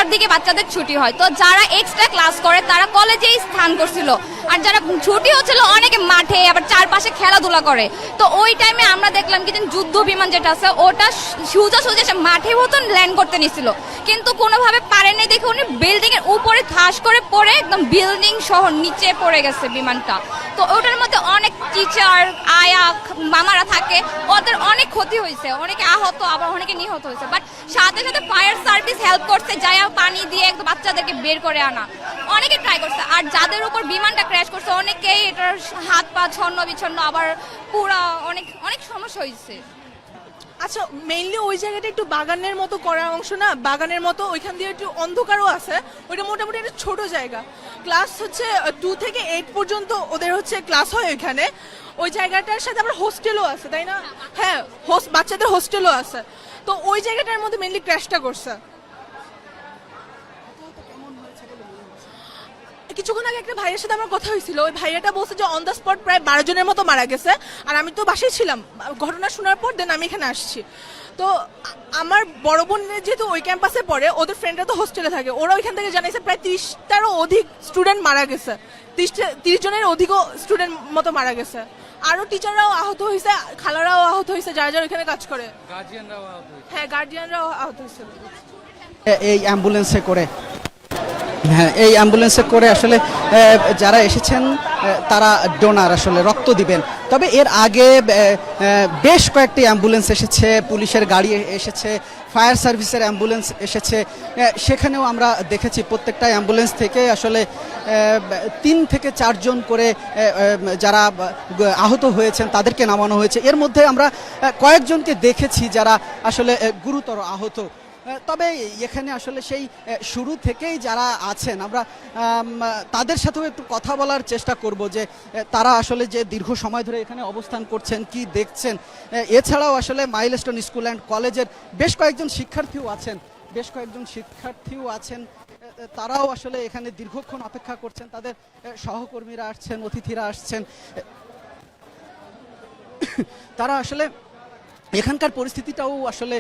2টার দিকে বাচ্চাদের ছুটি হয়, তো যারা এক্সট্রা ক্লাস করে তারা কলেজেই স্থান করছিল, আর যারা ছুটি হচ্ছিল অনেকে মাঠে আবার চারপাশে খেলাধুলা করে। তো ওই টাইমে আমরা দেখলাম কি যে যুদ্ধ বিমান যেটা আছে ওটা সোজা মাঠের মতন ল্যান্ড করতে নিছিল, কিন্তু কোনোভাবে পারেনি দেখে উনি বিল্ডিং এর উপরে ঠাস করে পড়ে একদম বিল্ডিং সহ নিচে পড়ে গেছে বিমানটা। তো ওটার মধ্যে অনেক টিচার আয়া মামারা থাকে, ওদের অনেক ক্ষতি হয়েছে, অনেকে আহত আবার অনেকে নিহত হয়েছে। বাট সাথে সাথে ফায়ার সার্ভিস হেল্প করছে, যায় পানি দিয়ে একদম বাচ্চাদেরকে বের করে আনা, অনেকে ট্রাই করছে। আর যাদের উপর বিমানটা ক্র্যাশ করছে অনেকেই এটার হাত পা ছন্ন বিছন্ন, আবার পুরা অনেক অনেক সমস্যা হয়েছে। আচ্ছা, মেইনলি ওই জায়গাটা একটু বাগানের মতো করা অংশ না, বাগানের মতো, ওইখান দিয়ে একটু অন্ধকারও আছে। ওইটা মোটামুটি একটা ছোট জায়গা। ক্লাস হচ্ছে 2 থেকে 8 পর্যন্ত ওদের হচ্ছে ক্লাস হয় ওইখানে। ওই জায়গাটার সাথে আবার হোস্টেলও আছে, তাই না? হ্যাঁ, বাচ্চাদের হোস্টেলও আছে। তো ওই জায়গাটার মধ্যে মেইনলি ক্র্যাশটা করছে। কিছুক্ষণ আগে একটা ভাইয়ের সাথে আমার কথা হয়েছিল, ওই ভাইয়াটা বলছে যে অন দ্য স্পট প্রায় 12 জনের মতো মারা গেছে। আর আমি তো বাসায় ছিলাম, ঘটনা শোনার পর দেন আমি এখানে আসছি। তো আমার বড় বোনের যেহেতু ওই ক্যাম্পাসে পড়ে, ওদের ফ্রেন্ডরা তো হোস্টেলে থাকে, ওরা ওইখান থেকে জানাইছে প্রায় 30টারও অধিক স্টুডেন্ট মারা গেছে, 30 জনের অধিকও স্টুডেন্ট মতো মারা গেছে। আরো টিচাররাও আহত হয়েছে, খালারাও আহত হয়েছে, যারা যারা ওইখানে কাজ করে, হ্যাঁ গার্জিয়ানরাও আহত হয়েছে। এই অ্যাম্বুলেন্সে করে, হ্যাঁ এই অ্যাম্বুলেন্সে করে আসলে যারা এসেছেন তারা ডোনার, আসলে রক্ত দিবেন। তবে এর আগে বেশ কয়েকটি অ্যাম্বুলেন্স এসেছে, পুলিশের গাড়ি এসেছে, ফায়ার সার্ভিসের অ্যাম্বুলেন্স এসেছে। সেখানেও আমরা দেখেছি প্রত্যেকটা অ্যাম্বুলেন্স থেকে আসলে 3 থেকে 4 জন করে যারা আহত হয়েছেন তাদেরকে নামানো হয়েছে। এর মধ্যে আমরা কয়েকজনকে দেখেছি যারা আসলে গুরুতর আহত। তবে এখানে আসলে সেই শুরু থেকেই যারা আছেন আমরা তাদের সাথেও একটু কথা বলার চেষ্টা করব যে তারা আসলে যে দীর্ঘ সময় ধরে এখানে অবস্থান করছেন, কি দেখছেন। এছাড়াও আসলে মাইলস্টোন স্কুল অ্যান্ড কলেজের বেশ কয়েকজন শিক্ষার্থীও আছেন, তারাও আসলে এখানে দীর্ঘক্ষণ অপেক্ষা করছেন, তাদের সহকর্মীরা আসছেন, অতিথিরা আসছেন। তারা আসলে এখানকার পরিস্থিতিটাও আসলে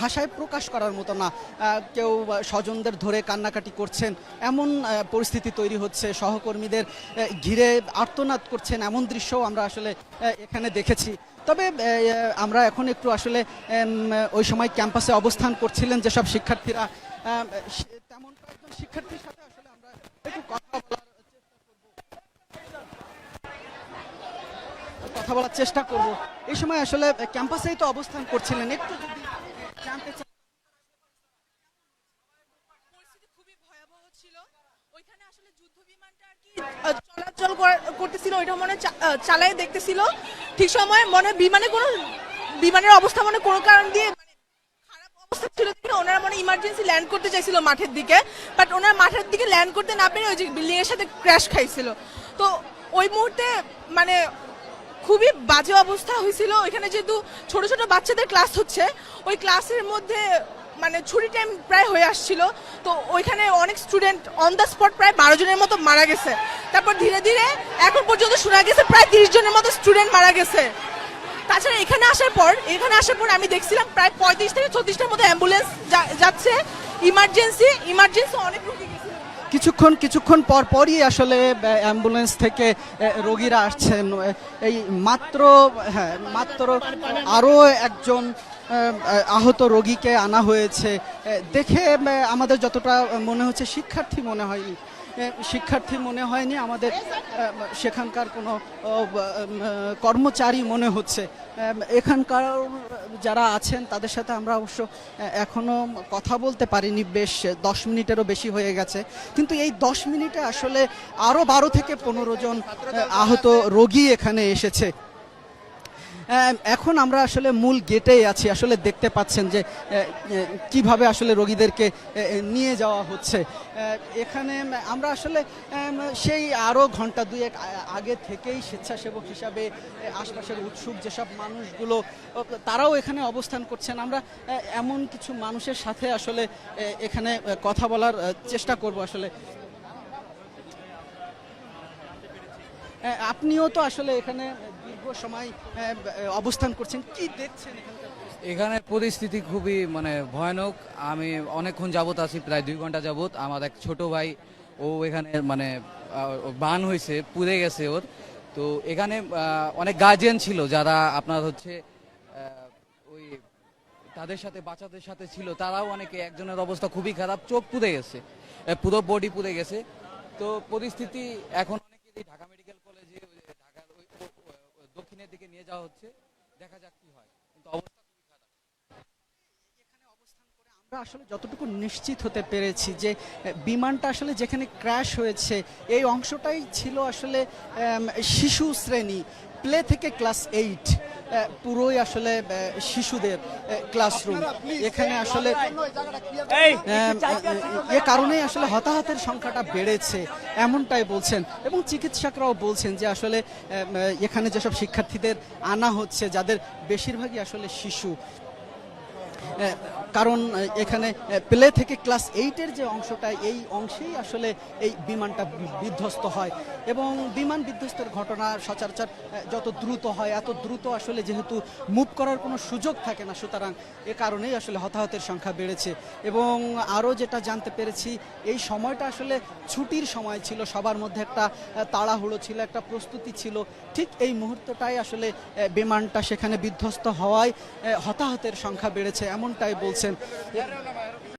ভাষায় প্রকাশ করার মতো না। কেউ স্বজনদের ধরে কান্নাকাটি করছেন, এমন পরিস্থিতি তৈরি হচ্ছে, সহকর্মীদের ঘিরে আর্তনাদ করছেন, এমন দৃশ্যও আমরা আসলে এখানে দেখেছি। তবে আমরা এখন একটু আসলে ওই সময় ক্যাম্পাসে অবস্থান করছিলেন যেসব শিক্ষার্থীরা, তেমন কয়েকজন শিক্ষার্থীর সাথে আসলে আমরা একটু কথা বলার চেষ্টা করব। এই সময় আসলে ক্যাম্পাসেই তো অবস্থান করছিলেন, একটু যদি জানতে চাই। পরিস্থিতি খুবই ভয়াবহ ছিল। ওইখানে আসলে যুদ্ধ বিমানটা আর কি চলাচল করতেছিল, ওইটা মনে চালায় দেখতেছিল। ঠিক সময় মনে বিমানের অবস্থা মনে কোনো কারণ দিয়ে খারাপ অবস্থা ছিল দেখে ওনারা মনে ইমার্জেন্সি ল্যান্ড করতে চাইছিল মাঠের দিকে, বাট ওনারা মাঠের দিকে ল্যান্ড করতে না পেরে ওই যে বিল্ডিং এর সাথে ক্র্যাশ খাইছিল। তো ওই মুহূর্তে মানে খুবই বাজে অবস্থা হয়েছিল। ওইখানে যেহেতু ছোট ছোট বাচ্চাদের ক্লাস হচ্ছে, ওই ক্লাসের মধ্যে মানে ছুটি টাইম প্রায় হয়ে আসছিল। তো ওইখানে অনেক স্টুডেন্ট অন দ্য স্পট প্রায় 12 জনের মতো মারা গেছে। তারপর ধীরে ধীরে এখন পর্যন্ত শোনা গেছে প্রায় 30 জনের মতো স্টুডেন্ট মারা গেছে। তাছাড়া এখানে আসার পর আমি দেখছিলাম প্রায় 35 থেকে 36টার মতো অ্যাম্বুলেন্স যাচ্ছে, ইমার্জেন্সি অনেক রোগী গেছে। কিছুক্ষণ পরই আসলে অ্যাম্বুলেন্স থেকে রোগীরা আসছেন। এই মাত্র আরও একজন আহত রোগীকে আনা হয়েছে। দেখে আমাদের যতটা মনে হচ্ছে শিক্ষার্থী মনে হয়নি, আমাদের সেখানকার কোনো কর্মচারী মনে হচ্ছে। এখানকার যারা আছেন তাদের সাথে আমরা অবশ্য এখনো কথা বলতে পারিনি, বেশ 10 মিনিটেরও বেশি হয়ে গেছে। কিন্তু এই 10 মিনিটে আসলে আরও 12 থেকে 15 জন আহত রোগী এখানে এসেছে। এখন আমরা আসলে মূল গেটেই আছি, আসলে দেখতে পাচ্ছেন যে কিভাবে আসলে রোগীদেরকে নিয়ে যাওয়া হচ্ছে। এখানে আমরা আসলে সেই আরও ঘন্টা 2-1 আগে থেকেই স্বেচ্ছাসেবক হিসাবে আশপাশের উৎসুক যেসব মানুষগুলো তারাও এখানে অবস্থান করছেন। আমরা এমন কিছু মানুষের সাথে আসলে এখানে কথা বলার চেষ্টা করব। আসলে আপনিও তো আসলে এখানে দীর্ঘ সময় অবস্থান করছেন, কি দেখছেন এখানকার? এখানে পরিস্থিতি খুবই মানে ভয়ানক। আমি অনেকক্ষণ যাবত আছি, প্রায় 2 ঘন্টা যাবত। আমার এক ছোট ভাই ও এখানে মানে বান হয়েছে, পুড়ে গেছে ওর। তো এখানে অনেক গার্জিয়ান ছিল যারা আপনার হচ্ছে ওই তাদের সাথে বাচ্চাদের সাথে ছিল, তারাও অনেকে, একজনের অবস্থা খুবই খারাপ, চোখ পুড়ে গেছে, পুরো বডি পুড়ে গেছে। তো পরিস্থিতি এখন অনেকেরই ঢাকা মেডিকেল কলেজে, ঢাকার ওই দক্ষিণের দিকে নিয়ে যাওয়া হচ্ছে, দেখা যাক কি হয়, কিন্তু অবস্থা খুবই খারাপ। আমরা আসলে যতটুকু নিশ্চিত হতে পেরেছি যে বিমানটা আসলে যেখানে ক্র্যাশ হয়েছে এই অংশটাই ছিল আসলে শিশু শ্রেণী, প্লে থেকে ক্লাস 8, পুরোই আসলে শিশুদের ক্লাসরুম। এখানে আসলে এ কারণেই আসলে হতাহতের সংখ্যাটা বেড়েছে এমনটাই বলছেন, এবং চিকিৎসকরাও বলছেন যে আসলে এখানে যেসব শিক্ষার্থীদের আনা হচ্ছে, যাদের বেশিরভাগই আসলে শিশু, কারণ এখানে প্লে থেকে ক্লাস 8-এর যে অংশটা, এই অংশেই আসলে এই বিমানটা বিধ্বস্ত হয়। এবং বিমান বিধ্বস্তের ঘটনা সচরাচর যত দ্রুত হয়, এত দ্রুত আসলে যেহেতু মুভ করার কোনো সুযোগ থাকে না, সুতরাং এ কারণেই আসলে হতাহতের সংখ্যা বেড়েছে। এবং আরও যেটা জানতে পেরেছি, এই সময়টা আসলে ছুটির সময় ছিল, সবার মধ্যে একটা তাড়াহুড়ো ছিল, একটা প্রস্তুতি ছিল। ঠিক এই মুহূর্তটাই আসলে বিমানটা সেখানে বিধ্বস্ত হওয়ায় হতাহতের সংখ্যা বেড়েছে এমনটাই বলছেন।